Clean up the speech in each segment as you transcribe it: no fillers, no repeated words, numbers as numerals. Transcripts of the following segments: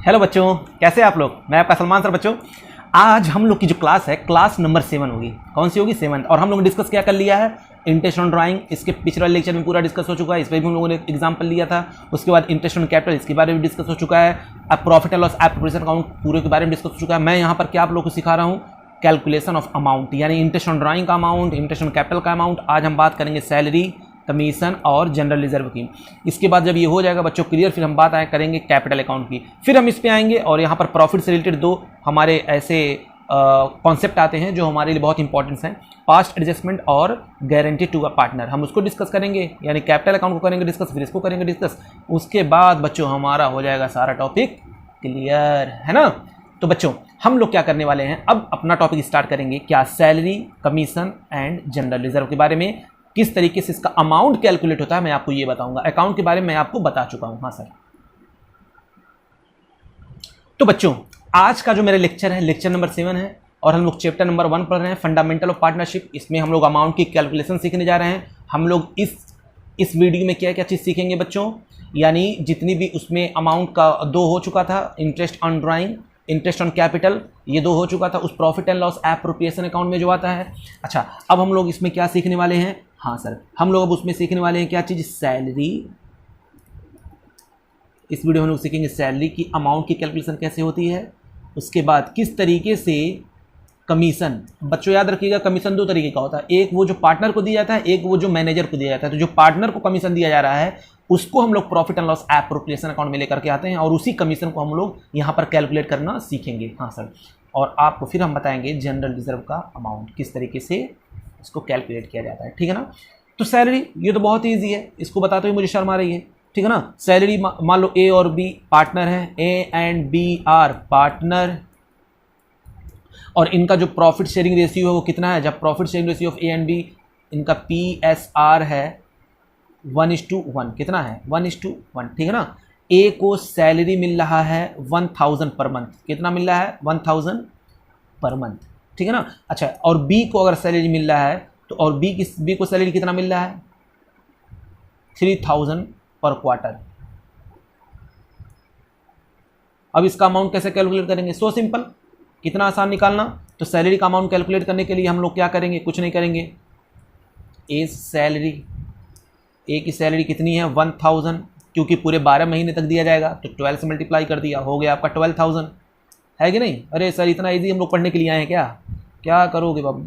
Hello बच्चों, कैसे हैं आप लोग। मैं आपका सलमान सर। बच्चों, आज हम लोग की जो क्लास है, क्लास नंबर 7 होगी। कौन सी होगी? 7। और हम लोग ने डिस्कस क्या कर लिया है? Interest on drawing. इसके पिछले वाले लेक्चर में पूरा डिस्कस हो चुका है। इस पर भी हम लोगों ने एग्जाम्पल लिया था। उसके बाद इंटरेस्ट ऑन कैपिटल, इसके बारे में डिस्कस हो चुका है। अब profit and loss appropriation account पूरे के बारे में डिस्कस हो चुका है। मैं यहाँ पर क्या आप लोग को सिखा रहा हूँ? कैलकुलेशन ऑफ अमाउंट, यानी इंटरेस्ट ऑन ड्राइंग का अमाउंट, इंटरेस्ट ऑन कैपिटल का अमाउंट। आज हम बात करेंगे सैलरी, कमीशन और जनरल रिजर्व की। इसके बाद जब ये हो जाएगा बच्चों क्लियर, फिर हम बात करेंगे कैपिटल अकाउंट की। फिर हम इस पे आएंगे और यहाँ पर प्रॉफिट से रिलेटेड दो हमारे ऐसे कॉन्सेप्ट आते हैं जो हमारे लिए बहुत इंपॉर्टेंट हैं। पास्ट एडजस्टमेंट और गारंटी टू अ पार्टनर, हम उसको डिस्कस करेंगे, यानी कैपिटल अकाउंट को करेंगे डिस्कस, फिर इसको करेंगे डिस्कस। उसके बाद बच्चों हमारा हो जाएगा सारा टॉपिक क्लियर, है ना। तो बच्चों हम लोग क्या करने वाले हैं, अब अपना टॉपिक स्टार्ट करेंगे। क्या? Salary, commission and general reserve के बारे में। किस तरीके से इसका अमाउंट कैलकुलेट होता है मैं आपको ये बताऊंगा। अकाउंट के बारे में मैं आपको बता चुका हूं। हाँ सर। तो बच्चों आज का जो मेरा लेक्चर है, लेक्चर नंबर 7 है और हम लोग चैप्टर नंबर 1 पढ़ रहे हैं, फंडामेंटल ऑफ पार्टनरशिप। इसमें हम लोग अमाउंट की कैलकुलेशन सीखने जा रहे हैं। हम लोग इस वीडियो में क्या क्या चीज़ सीखेंगे बच्चों, यानी जितनी भी उसमें अमाउंट का 2 हो चुका था, interest on drawing, interest on capital, ये 2 हो चुका था उस profit and loss appropriation account में जो आता है। अच्छा, अब हम लोग इसमें क्या सीखने वाले हैं? हाँ सर, हम लोग अब उसमें सीखने वाले हैं क्या चीज़? सैलरी। इस वीडियो में हम लोग सीखेंगे सैलरी की अमाउंट की कैलकुलेशन कैसे होती है। उसके बाद किस तरीके से कमीशन, बच्चों याद रखिएगा कमीशन 2 तरीके का होता है। एक वो जो पार्टनर को दिया जाता है, एक वो जो मैनेजर को दिया जाता है। तो जो पार्टनर को कमीशन दिया जा रहा है उसको हम लोग profit and loss appropriation account में लेकर के आते हैं और उसी कमीशन को हम लोग यहाँ पर कैलकुलेट करना सीखेंगे। हाँ सर, और आपको फिर हम बताएंगे जनरल रिजर्व का अमाउंट किस तरीके से इसको कैलकुलेट किया जाता है, ठीक है ना। तो सैलरी ये तो बहुत ईजी है, इसको बताते हुए मुझे शर्म आ रही है, ठीक है ना। सैलरी मान लो ए और बी पार्टनर है, A and B are partner, और इनका जो प्रॉफिट शेयरिंग रेशियो है वो कितना है? जब profit sharing ratio of A and B, इनका PSR है 1:1। कितना है? 1:1, ठीक है ना। ए को सैलरी मिल रहा है 1000 पर मंथ। कितना मिल रहा है? 1000 पर मंथ, ठीक है ना। अच्छा, और बी को अगर सैलरी मिल रहा है तो, और बी को सैलरी कितना मिल रहा है? 3000 पर क्वार्टर। अब इसका अमाउंट कैसे कैलकुलेट करेंगे? सो सिंपल, कितना आसान निकालना। तो सैलरी का अमाउंट कैलकुलेट करने के लिए हम लोग क्या करेंगे? कुछ नहीं करेंगे। ए सैलरी, ए की सैलरी कितनी है? 1000, क्योंकि पूरे 12 महीने तक दिया जाएगा तो 12 से मल्टीप्लाई कर दिया, हो गया आपका 12000, है कि नहीं। अरे सर इतना इजी हम लोग पढ़ने के लिए आए हैं क्या? क्या करोगे बाबू।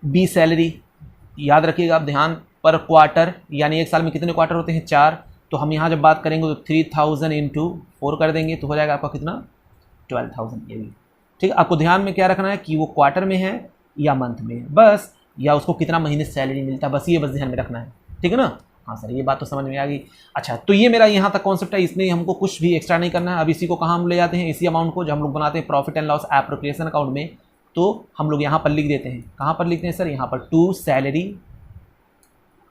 बी सैलरी याद रखिएगा आप ध्यान, पर क्वार्टर, यानी एक साल में कितने क्वार्टर होते हैं? 4। तो हम यहाँ जब बात करेंगे तो 3000 इंटू 4 कर देंगे तो हो जाएगा आपका कितना? 12000। ये भी ठीक है। आपको ध्यान में क्या रखना है कि वो क्वार्टर में है या मंथ में है बस, या उसको कितना महीने सैलरी मिलता है बस, ये बस ध्यान में रखना है, ठीक है ना। हाँ सर, ये बात तो समझ में आ गई। अच्छा, तो ये मेरा यहाँ तक कॉन्सेप्ट है, इसमें हमको कुछ भी एक्स्ट्रा नहीं करना है। अब इसी को कहाँ हम ले जाते हैं? इसी अमाउंट को जब हम लोग बनाते हैं profit and loss appropriation account में, तो हम लोग यहाँ पर लिख देते हैं। कहाँ पर लिखते हैं सर? यहाँ पर 2 सैलरी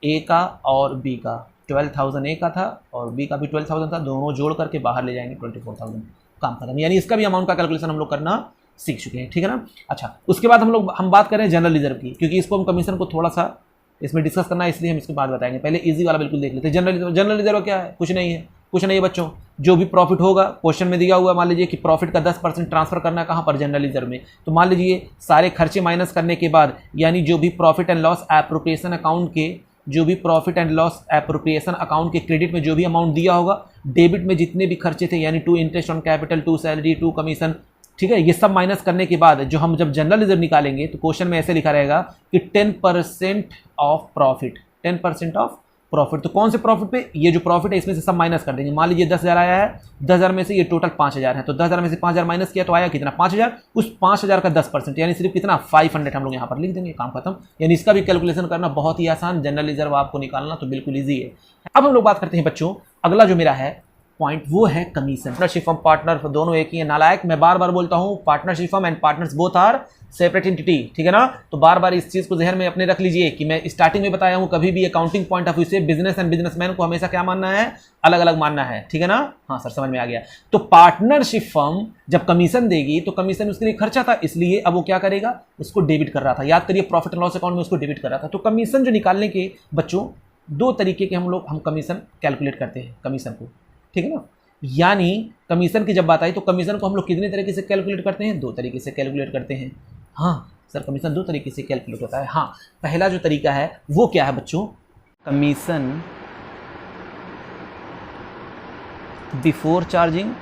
ए का और बी का, 12000 ए का था और बी का भी 12000 था, दोनों जोड़ करके बाहर ले जाएंगे 24000, काम खत्म। यानी इसका भी अमाउंट का कैलकुलेशन हम लोग करना सीख चुके हैं, ठीक है ना। अच्छा, उसके बाद हम बात करें जनरल रिजर्व की, क्योंकि इसको हम कमीशन को थोड़ा सा इसमें डिस्कस करना है, इसलिए हम इसके बाद बताएंगे। पहले इजी वाला बिल्कुल देख लेते हैं। जनरल रिजर्व क्या है? कुछ नहीं है, कुछ नहीं है बच्चों। जो भी प्रॉफिट होगा, क्वेश्चन में दिया हुआ मान लीजिए कि प्रॉफिट का 10% ट्रांसफर करना है कहाँ पर? जनरल रिजर्व में। तो मान लीजिए सारे खर्चे माइनस करने के बाद, यानी जो भी profit and loss appropriation account के, जो भी profit and loss appropriation account के क्रेडिट में जो भी अमाउंट दिया होगा, डेबिट में जितने भी खर्चे थे, यानी 2 interest on capital, 2 salary, 2 commission, ठीक है, ये सब माइनस करने के बाद जो हम जब जनरल रिजर्व निकालेंगे तो क्वेश्चन में ऐसे लिखा रहेगा कि 10% ऑफ प्रॉफिट, 10% ऑफ प्रॉफिट। तो कौन से प्रॉफिट पे? ये जो प्रॉफिट है इसमें से सब माइनस कर देंगे। मान लीजिए 10,000 आया है, 10,000 में से ये टोटल 5,000 है, तो 10,000 में से 5,000 माइनस किया तो आया कितना? 5,000। उस 5,000 का 10%, यानी सिर्फ कितना? 500 हम लोग यहाँ पर लिख देंगे, काम खत्म। यानी इसका भी कैलकुलेशन करना बहुत ही आसान, जनरल रिजर्व आपको निकालना तो बिल्कुल ईजी है। अब हम लोग बात करते हैं बच्चों, अगला जो मेरा है पॉइंट वो है कमीशन। पार्टनरशिप फर्म, पार्टनर दोनों एक ही है। नालायक, मैं बार बार बोलता हूँ partnership firm and partners both are separate entity, ठीक है ना। तो बार बार इस चीज को जहन में अपने रख लीजिए कि मैं स्टार्टिंग में बताया हूँ, कभी भी अकाउंटिंग पॉइंट ऑफ व्यू से बिजनेस एंड बिजनेसमैन को हमेशा क्या मानना है? अलग अलग मानना है, ठीक है ना। हाँ सर, समझ में आ गया। तो पार्टनरशिप फर्म जब कमीशन देगी तो कमीशन उसके लिए खर्चा था, इसलिए अब वो क्या करेगा? उसको डेबिट कर रहा था। याद करिए, प्रॉफिट एंड लॉस अकाउंट में उसको डेबिट कर रहा था। तो कमीशन जो निकालने के बच्चों 2 तरीके के हम कमीशन कैलकुलेट करते हैं, कमीशन को, ठीक है ना। यानी कमीशन की जब बात आई तो कमीशन को हम लोग कितने तरीके से कैलकुलेट करते हैं? 2 तरीके से कैलकुलेट करते हैं। हाँ सर, कमीशन 2 तरीके से कैलकुलेट होता है। हाँ, पहला जो तरीका है वो क्या है बच्चों? कमीशन बिफोर चार्जिंग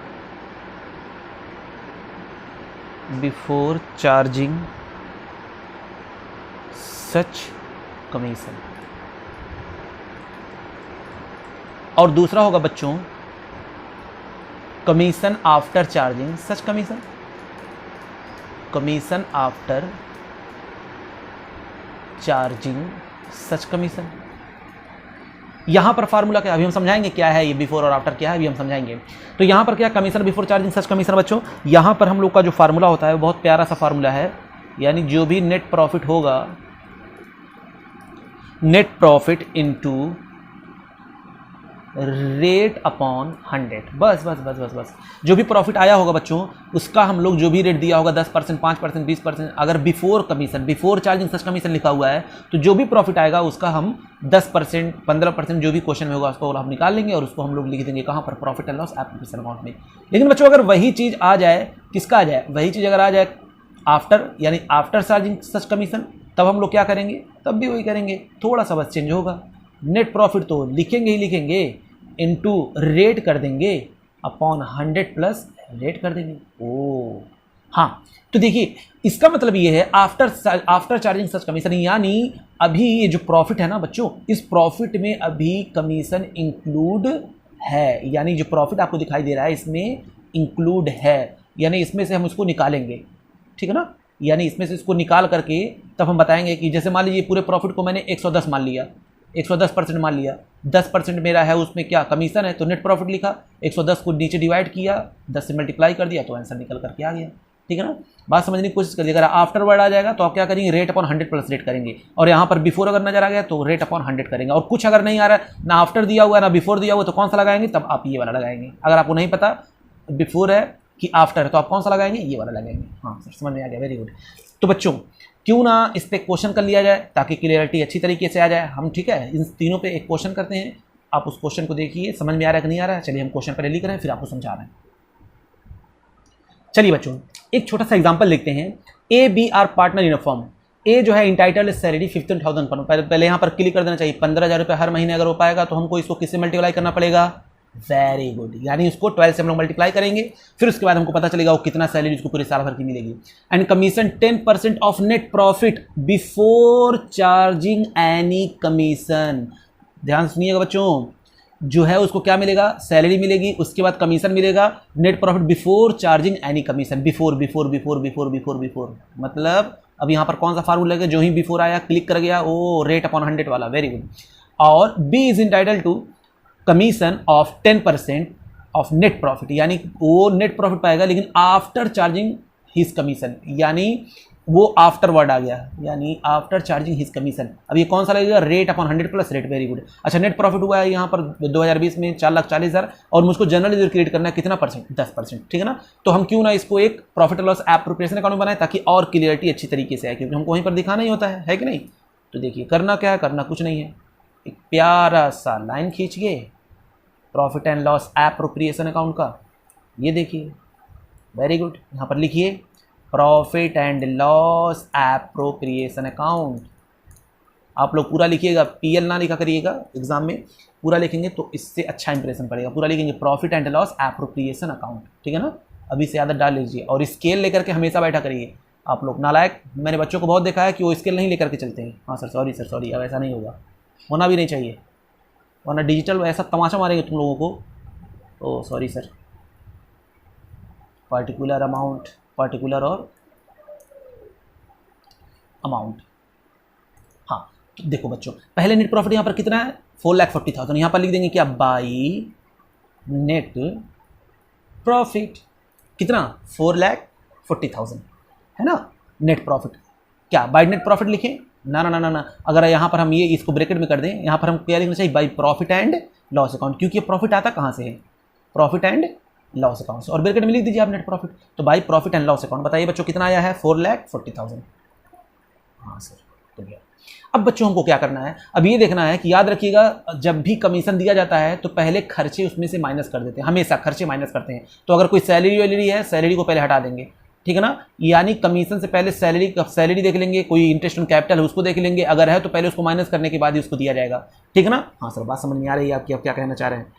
सच कमीशन, और दूसरा होगा बच्चों कमीशन आफ्टर चार्जिंग सच कमीशन, कमीशन आफ्टर चार्जिंग सच कमीशन। यहां पर फार्मूला क्या है अभी हम समझाएंगे, क्या है ये बिफोर और आफ्टर क्या है अभी हम समझाएंगे। तो यहां पर क्या कमीशन बिफोर चार्जिंग सच कमीशन बच्चों, यहां पर हम लोग का जो फार्मूला होता है वो बहुत प्यारा सा फार्मूला है, यानी जो भी नेट प्रॉफिट होगा, net profit into rate upon 100। बस बस बस बस बस जो भी प्रॉफिट आया होगा बच्चों उसका हम लोग जो भी रेट दिया होगा 10%, 5%, 20%, अगर बिफोर कमीशन बिफोर चार्जिंग सच कमीशन लिखा हुआ है तो जो भी प्रॉफिट आएगा उसका हम 10%, 15% जो भी क्वेश्चन में होगा उसको हम निकाल लेंगे और उसको हम लोग लिख देंगे कहाँ पर? Profit and loss application account में। लेकिन बच्चों अगर वही चीज़ आ जाए, किसका आ जाए? वही चीज़ अगर आ जाए आफ्टर, यानी आफ्टर चार्जिंग सच कमीशन, तब हम लोग क्या करेंगे? तब भी वही करेंगे, थोड़ा सा बस चेंज होगा। नेट प्रॉफिट तो लिखेंगे ही लिखेंगे, इनटू रेट कर देंगे अपॉन 100 प्लस रेट कर देंगे। ओ हाँ, तो देखिए इसका मतलब ये है आफ्टर चार्जिंग सच कमीशन, यानी अभी ये जो प्रॉफिट है ना बच्चों, इस प्रॉफिट में अभी कमीशन इंक्लूड है, यानी जो प्रॉफिट आपको दिखाई दे रहा है इसमें इंक्लूड है, यानी इसमें से हम उसको निकालेंगे, ठीक है ना। यानी इसमें से इसको निकाल करके तब हम बताएंगे कि जैसे मान लीजिए पूरे प्रॉफिट को मैंने 110 मान लिया, 110% मान लिया, 10% मेरा है उसमें क्या कमीशन है, तो नेट प्रॉफिट लिखा, 110 को नीचे डिवाइड किया, 10 से मल्टीप्लाई कर दिया तो आंसर निकल करके आ गया, ठीक है ना। बात समझने की कोशिश करिए। अगर आफ्टर वर्ड आ जाएगा तो आप क्या करेंगे? रेट अपॉन 100 प्लस रेट करेंगे, और यहाँ पर बिफोर अगर नजर आ गया तो रेट अपॉन 100 करेंगे, और कुछ अगर नहीं आ रहा है, ना आफ्टर दिया हुआ है ना बिफोर दिया हुआ, तो कौन सा लगाएंगे? तब आप ये वाला लगाएंगे। अगर आपको नहीं पता बिफोर है कि आफ्टर है तो आप कौन सा लगाएंगे? ये वाला लगाएंगे। हाँ सर, समझ में आ गया, वेरी गुड। तो बच्चों क्यों ना इस पे क्वेश्चन कर लिया जाए ताकि क्लियरिटी अच्छी तरीके से आ जाए हम, ठीक है। इन तीनों पे एक क्वेश्चन करते हैं, आप उस क्वेश्चन को देखिए समझ में आ रहा है कि नहीं आ रहा है। चलिए हम क्वेश्चन पहले लिख रहे हैं फिर आपको समझा रहे हैं। चलिए बच्चों एक छोटा सा एग्जांपल देखते हैं। A B are partner in a firm. A जो है इंटाइटल्ड सैलरी 15,000 पर, पहले यहाँ पर क्लिक कर देना चाहिए। 15,000 रुपये हर महीने अगर हो पाएगा तो हमको इसको किससे मल्टीप्लाई करना पड़ेगा? वेरी गुड, यानी उसको 12 से हम लोग मल्टीप्लाई करेंगे, फिर उसके बाद हमको पता चलेगा वो कितना सैलरी उसको पूरे साल भर की मिलेगी। And commission 10% of net profit before charging any commission. ध्यान सुनिएगा बच्चों, जो है उसको क्या मिलेगा? सैलरी मिलेगी, उसके बाद कमीशन मिलेगा, net profit before charging any commission. Before before before before before before मतलब अब यहाँ पर कौन सा फार्मूला लगेगा? जो ही बिफोर आया क्लिक कर गया, ओ रेट अपॉन 100 वाला, वेरी गुड। और B is entitled to commission of 10% of net profit, यानी वो नेट प्रॉफिट पाएगा लेकिन आफ्टर चार्जिंग हिज कमीशन, यानी वो आफ्टर वर्ड आ गया, यानी आफ्टर चार्जिंग हिज कमीशन। अब ये कौन सा लगेगा? Rate upon 100 plus rate, very good. अच्छा, नेट प्रॉफिट हुआ है यहाँ पर 2020 में 4,40,000 और मुझको जनरल रिजर्व क्रिएट करना है कितना परसेंट? 10%, ठीक है ना। तो हम क्यों ना इसको एक प्रॉफिट लॉस एप्रोप्रिएशन अकाउंट में बनाए ताकि और क्लियरिटी अच्छी तरीके से आए, क्योंकि हमको वहीं पर दिखाना ही होता है कि नहीं। तो देखिए करना क्या है, करना कुछ नहीं है, एक प्यारा सा लाइन खींचिए profit and loss appropriation account का, ये देखिए, वेरी गुड। यहाँ पर लिखिए profit and loss appropriation account. आप लोग पूरा लिखिएगा, पीएल ना लिखा करिएगा एग्जाम में, पूरा लिखेंगे तो इससे अच्छा इंप्रेशन पड़ेगा। पूरा लिखेंगे profit and loss appropriation account, ठीक है ना। अभी से आदत डाल लीजिए और स्केल लेकर के हमेशा बैठा करिए। आप लोग नालायक, मैंने बच्चों को बहुत देखा है कि वो स्केल नहीं लेकर के चलते हैं। हाँ सर सॉरी, अब ऐसा नहीं होगा, होना भी नहीं चाहिए, वरना डिजिटल ऐसा तमाशा मारेंगे तुम लोगों को। Oh sorry sir, particular amount, particular और अमाउंट। हाँ तो देखो बच्चों, पहले नेट प्रॉफिट यहाँ पर कितना है? 4,40,000। यहाँ पर लिख देंगे क्या? बाई नेट प्रॉफिट कितना? 4,40,000 है ना नेट प्रॉफिट। क्या बाई नेट प्रॉफिट लिखें? ना ना ना ना ना, अगर यहाँ पर हम ये इसको ब्रैकेट में कर दें, यहाँ पर हम क्या लिखना चाहिए? By profit and loss account, क्योंकि ये प्रॉफिट आता कहाँ से है? प्रॉफिट एंड लॉस अकाउंट से, और ब्रैकेट में लिख दीजिए आप नेट प्रॉफिट। तो by profit and loss account बताइए बच्चों कितना आया है? 4,40,000। हाँ सर, हो गया। अब बच्चों हमको क्या करना है, अब ये देखना है कि याद रखिएगा जब भी कमीशन दिया जाता है तो पहले खर्चे उसमें से माइनस कर देते हैं, हमेशा खर्चे माइनस करते हैं। तो अगर कोई सैलरी वैलरी है, सैलरी को पहले हटा देंगे, ठीक है ना, यानी कमीशन से पहले सैलरी देख लेंगे, कोई इंटरेस्ट ऑन कैपिटल है उसको देख लेंगे, अगर है तो पहले उसको माइनस करने के बाद ही उसको दिया जाएगा, ठीक है ना। हाँ सर, बात समझ में आ रही है आपकी, आप क्या कहना चाह रहे हैं।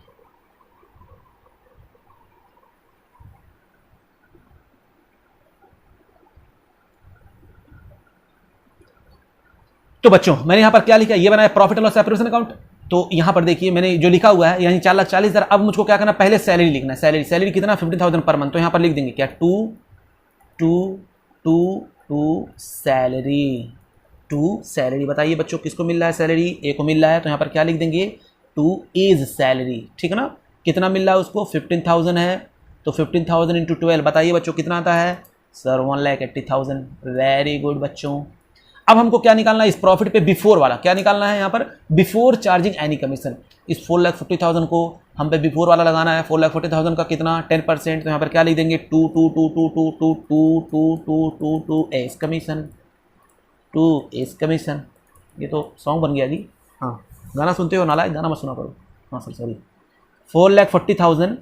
तो बच्चों मैंने यहां पर क्या लिखा, ये बनाया profit and loss separation account. तो यहां पर देखिए मैंने जो लिखा हुआ है यानी 4,40,000। अब मुझको क्या करना, पहले सैलरी लिखना है। सैलरी कितना, 15,000 पर मंथ। तो यहां पर लिख देंगे क्या, टू सैलरी। बताइए बच्चों किसको मिल रहा है सैलरी, ए को मिल रहा है। तो यहां पर क्या लिख देंगे, टू इज सैलरी, ठीक है ना। कितना मिल रहा है उसको, 15,000 है। तो 15,000 इंटू 12, बताइए बच्चों कितना आता है सर, 1,80,000। वेरी गुड बच्चों। अब हमको क्या निकालना है, इस प्रॉफिट पे बिफोर वाला क्या निकालना है, यहाँ पर बिफोर चार्जिंग एनी कमीशन। इस 4,50,000 को हम पे बिफोर वाला लगाना है। 4,40,000 का कितना, 10%। तो यहाँ पर क्या लिख देंगे, टू एस कमीशन। ये तो सॉन्ग बन गया जी। हाँ, गाना सुनते हो नालायक, गाना मत सुना करो। हाँ सर सॉरी। 4,40,000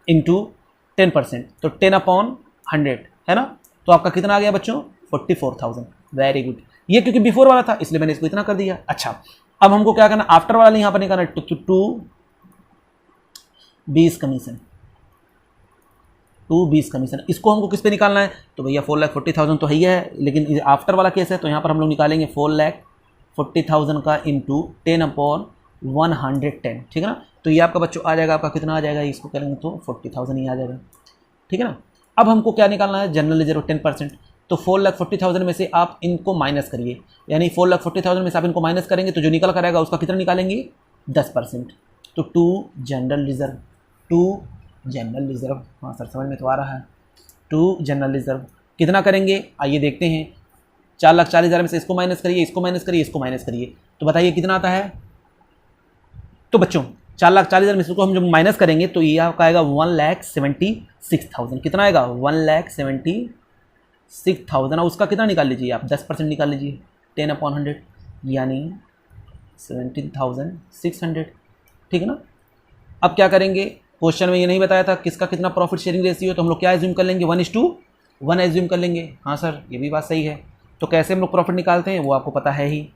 इंटू 10%, तो 10/100 है ना। तो आपका कितना आ गया बच्चों, 44,000। Very good. ये क्योंकि बिफोर वाला था इसलिए मैंने इसको इतना कर दिया। अच्छा, अब हमको क्या करना, आफ्टर वाला यहां पर निकालना, टू बीस कमीशन। इसको हमको किस पे निकालना है, तो भैया 4,40,000 तो है, लेकिन आफ्टर वाला केस है तो यहां पर हम लोग निकालेंगे 4,40,000 का इंटू 10/110, ठीक है ना। तो ये आपका बच्चों आ जाएगा, आपका कितना आ जाएगा, इसको करेंगे तो 40,000 ही आ जाएगा, ठीक है ना। अब हमको क्या निकालना है, जनरल रिजर्व 10%। तो 4,40,000 में से आप इनको माइनस करिए, यानी 4,40,000 में से आप इनको माइनस करेंगे तो जो निकल कर आएगा उसका कितना निकालेंगे, 10%। तो टू जनरल रिजर्व। हाँ सर समझ में तो आ रहा है। टू जनरल रिजर्व कितना करेंगे, आइए देखते हैं। 4,40,000 में से इसको माइनस करिए, इसको माइनस करिए, इसको माइनस करिए, तो बताइए कितना आता है। तो बच्चों 4,40,000 में से इसको हम जब माइनस करेंगे तो ये आपका आएगा 1,76,000। कितना आएगा, 1,76,000। और उसका कितना निकाल लीजिए आप, 10% निकाल लीजिए, 10/100 यानी 17,600, ठीक है ना। अब क्या करेंगे, क्वेश्चन में ये नहीं बताया था किसका कितना प्रॉफिट शेयरिंग रेशियो, तो हम लोग क्या एज्यूम कर लेंगे, 1:1 एज्यूम कर लेंगे। हाँ सर ये भी बात सही है। तो कैसे हम लोग प्रॉफिट निकालते हैं वो आपको पता है ही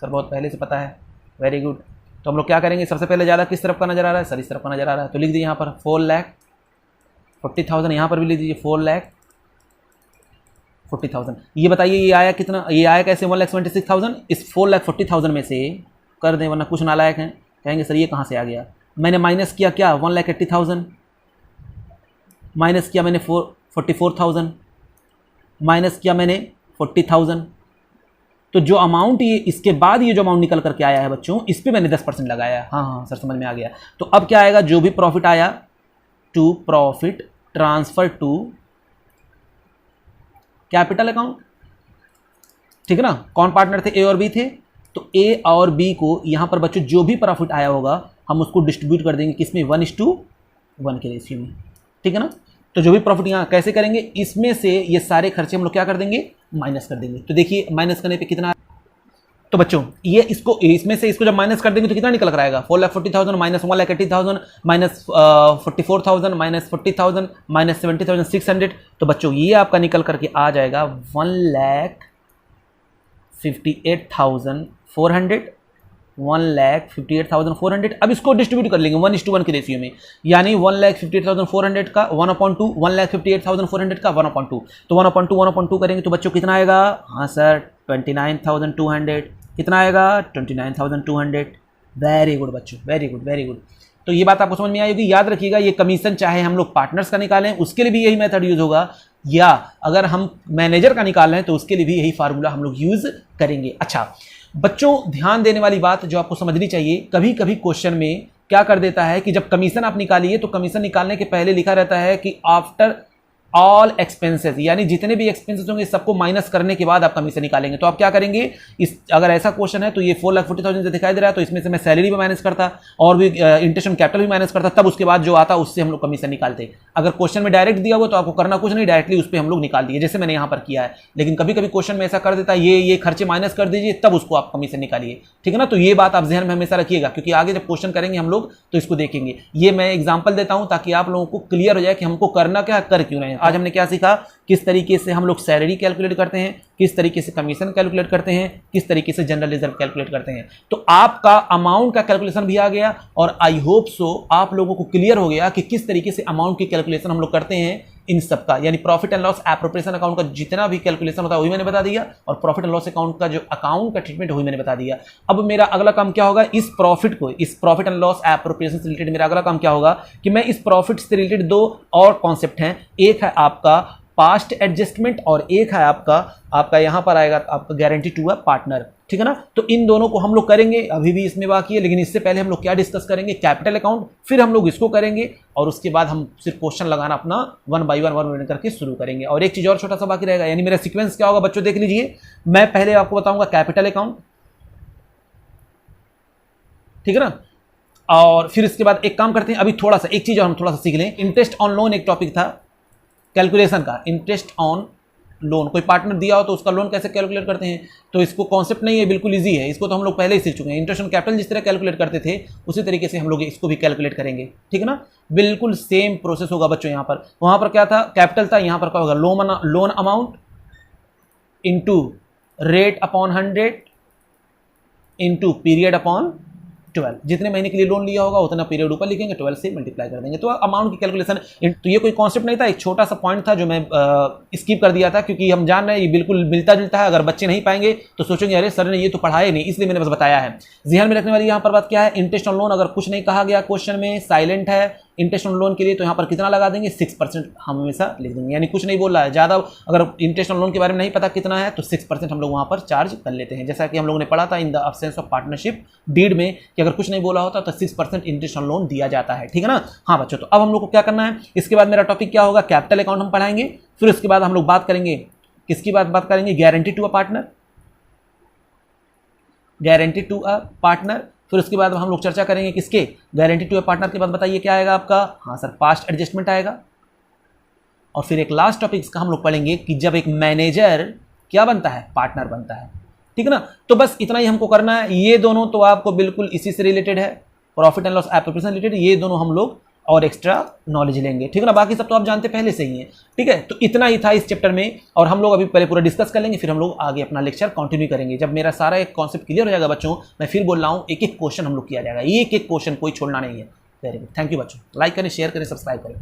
सर, बहुत पहले से पता है। Very good. तो हम लोग क्या करेंगे, सबसे पहले ज़्यादा किस तरफ का नजर आ रहा है, सर इस तरफ का नजर आ रहा है। तो लिख दीजिए यहाँ पर 4,40,000, यहाँ पर भी लिख दीजिए 4,40,000। ये बताइए ये आया कितना, ये आया कैसे 1,76,000। इस 4,40,000 में से कर दें, वरना कुछ नालायक हैं कहेंगे सर ये कहाँ से आ गया। मैंने माइनस किया क्या, 1,80,000 माइनस किया मैंने 44,000 माइनस किया मैंने 40,000। तो जो अमाउंट ये इसके बाद ये जो अमाउंट निकल करके आया है बच्चों, इस पे मैंने 10% लगाया। हाँ सर समझ में आ गया। तो अब क्या आएगा, जो भी प्रॉफिट आया, to profit transfer to capital account, ठीक है ना। कौन पार्टनर थे, ए और बी थे। तो ए और बी को यहां पर बच्चों जो भी प्रॉफिट आया होगा हम उसको डिस्ट्रीब्यूट कर देंगे किसमें, 1:1 के रेशियो में, ठीक है ना। तो जो भी प्रॉफिट यहाँ कैसे करेंगे, इसमें से ये सारे खर्चे हम लोग क्या कर देंगे, माइनस कर देंगे। तो देखिए माइनस करने पे कितना, तो बच्चों ये इसको इसमें से इसको जब माइनस कर देंगे तो कितना निकल कर आएगा, 4,40,000 माइनस 1,80,000 माइनस 44,000 माइनस 40,000 माइनस 70,600। तो बच्चों ये आपका निकल करके आ जाएगा 1,58,400 1,58,400। अब इसको डिस्ट्रीब्यूट कर लेंगे 1:1 के रेशियो में, यानी 1,58,400 का 1/2, 1,58,400 का 1/2। तो 1/2 करेंगे तो बच्चों कितना आएगा, हाँ सर 29,200। कितना आएगा, 29,200। वेरी गुड बच्चों, वेरी गुड वेरी गुड। तो ये बात आपको समझ में आई होगी। याद रखिएगा ये कमीशन चाहे हम लोग पार्टनर्स का निकालें उसके लिए भी यही मेथड यूज होगा, या अगर हम मैनेजर का निकाल रहे हैं तो उसके लिए भी यही फार्मूला हम लोग यूज करेंगे। अच्छा बच्चों ध्यान देने वाली बात जो आपको समझनी चाहिए, कभी कभी क्वेश्चन में क्या कर देता है कि जब कमीशन आप निकालिए तो कमीशन निकालने के पहले लिखा रहता है कि आफ्टर ऑल एक्सपेंसेस, यानी जितने भी एक्सपेंसेस होंगे सबको माइनस करने के बाद आप कमीशन निकालेंगे। तो आप क्या करेंगे, इस अगर ऐसा क्वेश्चन है तो ये 4,40,000 से दिखाई दे रहा है, तो इसमें से मैं सैलरी भी माइनस करता और भी इंटरेस्ट ऑन कैपिटल भी माइनस करता, तब उसके बाद जो आता उससे हम लोग कमीशन निकालते। अगर क्वेश्चन में डायरेक्ट दिया हुआ तो आपको करना कुछ नहीं, डायरेक्टली उस पर हम लोग निकाल दिए, जैसे मैंने यहाँ पर किया है। लेकिन कभी कभी क्वेश्चन में ऐसा कर देता है ये खर्चे माइनस कर दीजिए, तब उसको आप कमीशन निकालिए, ठीक है ना। तो ये बात आप ध्यान में हमेशा रखिएगा, क्योंकि आगे जब क्वेश्चन करेंगे हम लोग तो इसको देखेंगे। ये मैं एग्जांपल देता हूं ताकि आप लोगों को क्लियर हो जाए कि हमको करना क्या, कर क्यों रहे हैं। आज हमने क्या सीखा, किस तरीके से हम लोग सैलरी कैलकुलेट करते हैं, किस तरीके से कमीशन कैलकुलेट करते हैं, किस तरीके से जनरल रिजर्व कैलकुलेट करते हैं। तो आपका अमाउंट का कैलकुलेशन भी आ गया, और आई होप सो आप लोगों को क्लियर हो गया कि किस तरीके से अमाउंट की कैलकुलेशन हम लोग करते हैं इन सब का। यानी profit and loss appropriation account का जितना भी कैलकुलेशन होता है वही मैंने बता दिया, और प्रॉफिट एंड लॉस अकाउंट का जो अकाउंट का ट्रीटमेंट वही मैंने बता दिया। अब मेरा अगला काम क्या होगा, इस प्रॉफिट एंड लॉस एप्रोप्रिएशन से रिलेटेड मेरा अगला काम क्या होगा कि मैं इस प्रॉफिट से रिलेटेड दो और कॉन्सेप्ट हैं, एक है आपका पास्ट एडजस्टमेंट और एक है आपका यहां पर आएगा आपका गारंटी टू अ पार्टनर, ठीक है ना। तो इन दोनों को हम लोग करेंगे, अभी भी इसमें बाकी है, लेकिन इससे पहले हम लोग क्या डिस्कस करेंगे, कैपिटल अकाउंट, फिर हम लोग इसको करेंगे और उसके बाद हम सिर्फ क्वेश्चन लगाना अपना वन बाय वन करके शुरू करेंगे। और एक चीज और छोटा सा बाकी रहेगा, यानी मेरा सीक्वेंस क्या होगा बच्चों, देख लीजिए। मैं पहले आपको बताऊंगा कैपिटल अकाउंट, ठीक है ना, और फिर इसके बाद एक काम करते हैं, अभी थोड़ा सा एक चीज और हम थोड़ा सा सीख लें। इंटरेस्ट ऑन लोन एक टॉपिक था कैलकुलेशन का, इंटरेस्ट ऑन लोन, कोई पार्टनर दिया हो तो उसका लोन कैसे कैलकुलेट करते हैं, तो इसको कॉन्सेप्ट नहीं है, बिल्कुल इजी है, इसको तो हम लोग पहले ही सीख चुके हैं। इंटरेस्ट ऑन कैपिटल जिस तरह कैलकुलेट करते थे उसी तरीके से हम लोग इसको भी कैलकुलेट करेंगे, ठीक है ना। बिल्कुल सेम प्रोसेस होगा बच्चों। यहाँ पर वहाँ पर क्या था, कैपिटल था, यहाँ पर क्या होगा, loan amount into rate upon 100 into period upon 12, जितने महीने के लिए लोन लिया होगा उतना पीरियड ऊपर लिखेंगे, 12 से मल्टीप्लाई कर देंगे, तो अमाउंट की कैलकुलेशन। तो ये कोई कॉन्सेप्ट नहीं था, एक छोटा सा पॉइंट था जो मैं स्किप कर दिया था, क्योंकि हम जान रहे हैं ये बिल्कुल मिलता जुलता है। अगर बच्चे नहीं पाएंगे तो सोचेंगे अरे सर ने ये तो पढ़ाया नहीं, इसलिए मैंने बस बताया है। ध्यान में रखने वाली यहाँ पर बात क्या है, इंटरेस्ट ऑन लोन अगर कुछ नहीं कहा गया क्वेश्चन में, साइलेंट है इंटरेस्ट ऑन लोन के लिए, तो यहाँ पर कितना लगा देंगे, 6% हम हमेशा लिख देंगे, यानी कुछ नहीं बोल रहा है ज़्यादा। अगर इंटरेस्ट ऑन लोन के बारे में नहीं पता कितना है तो 6% हम लोग वहाँ पर चार्ज कर लेते हैं, जैसा कि हम लोगों ने पढ़ा था in the absence of partnership deed में, कि अगर कुछ नहीं बोला होता तो 6% इंटरेस्ट ऑन लोन दिया जाता है, ठीक है ना। हाँ बच्चों, तो अब हम लोग को क्या करना है, इसके बाद मेरा टॉपिक क्या होगा, कैपिटल अकाउंट हम पढ़ाएंगे, फिर उसके बाद हम लोग बात करेंगे किसकी बात करेंगे, guarantee to a partner, guarantee to a partner. फिर उसके बाद हम लोग चर्चा करेंगे किसके, गारंटी टू अ पार्टनर के बाद बताइए क्या आएगा आपका, हाँ सर पास्ट एडजस्टमेंट आएगा। और फिर एक लास्ट टॉपिक इसका हम लोग पढ़ेंगे कि जब एक मैनेजर क्या बनता है, पार्टनर बनता है, ठीक है ना। तो बस इतना ही हमको करना है। ये दोनों तो आपको बिल्कुल इसी से रिलेटेड है, profit and loss appropriation related, ये दोनों हम लोग और एक्स्ट्रा नॉलेज लेंगे, ठीक है ना। बाकी सब तो आप जानते पहले से ही हैं, ठीक है। तो इतना ही था इस चैप्टर में, और हम लोग अभी पहले पूरा डिस्कस कर लेंगे, फिर हम लोग आगे अपना लेक्चर कंटिन्यू करेंगे। जब मेरा सारा एक कॉन्सेप्ट क्लियर हो जाएगा बच्चों, मैं फिर बोल रहा हूँ एक एक क्वेश्चन हम लोग किया जाएगा, एक एक क्वेश्चन कोई छोड़ना नहीं है। वेरी गुड, थैंक यू बच्चों, लाइक करें, शेयर करें, सब्सक्राइब करें।